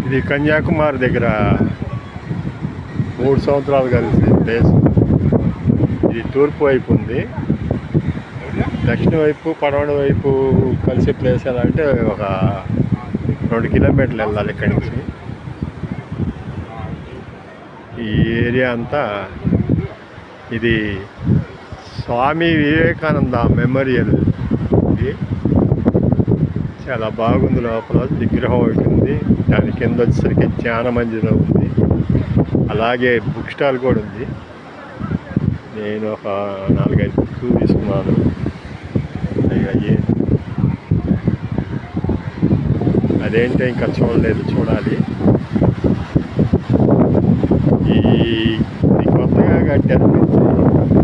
ఇది కన్యాకుమారి దగ్గర 3 సంవత్సరాలు కలిసి ప్లేస్. ఇది తూర్పు వైపు ఉంది. దక్షిణ వైపు పడమర వైపు కలిసే ప్లేస్ ఎలా అంటే ఒక 2 కిలోమీటర్లు వెళ్ళాలి ఇక్కడి నుంచి. ఈ ఏరియా అంతా ఇది స్వామి వివేకానంద మెమోరియల్. ఇది చాలా బాగుంది. లోపల విగ్రహం ఒకటి ఉంది. దాని కింద వచ్చేసరికి ధ్యాన మందిరం ఉంది. అలాగే బుక్ స్టాల్ కూడా ఉంది. నేను ఒక 4-5 బుక్స్ తీసుకున్నాను. అదేంటో ఇంకా చూడలేదు, చూడాలి. ఇది కొత్తగా కట్టారు,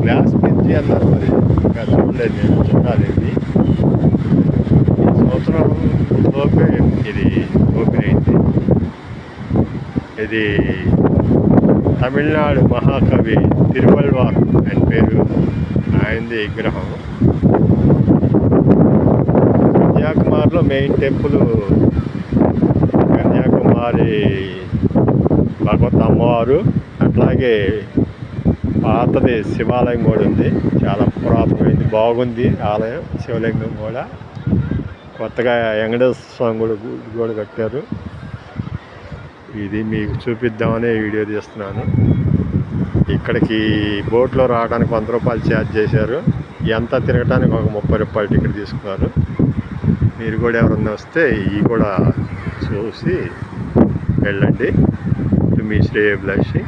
గ్లాస్ బ్రిడ్జి అన్నారు. మరి ఇంకా చూడలేదు, నేను చూడాలి. ఇది ఈ సంవత్సరం లోపే ఇది ఓపెన్ అయింది. ఇది తమిళనాడు మహాకవి తిరువల్వార్ అని పేరు, ఆయనది విగ్రహం. కన్యాకుమారిలో మెయిన్ టెంపుల్ కన్యాకుమారి భగవత్ అమ్మవారు, అట్లాగే పాతది శివాలయం కూడా ఉంది. చాలా పురాతనమైంది, బాగుంది ఆలయం. శివలింగం కూడా కొత్తగా వెంకటేశ్వర స్వామి కూడా కట్టారు. ఇది మీకు చూపిద్దామని వీడియో తీస్తున్నాను. ఇక్కడికి బోట్లో రావడానికి 100 రూపాయలు ఛార్జ్ చేశారు. ఎంత తిరగటానికి ఒక 30 రూపాయలు టికెట్ తీసుకున్నారు. మీరు కూడా ఎవరన్నా వస్తే ఇవి కూడా చూసి వెళ్ళండి. మీ శ్రేయభిలాషి.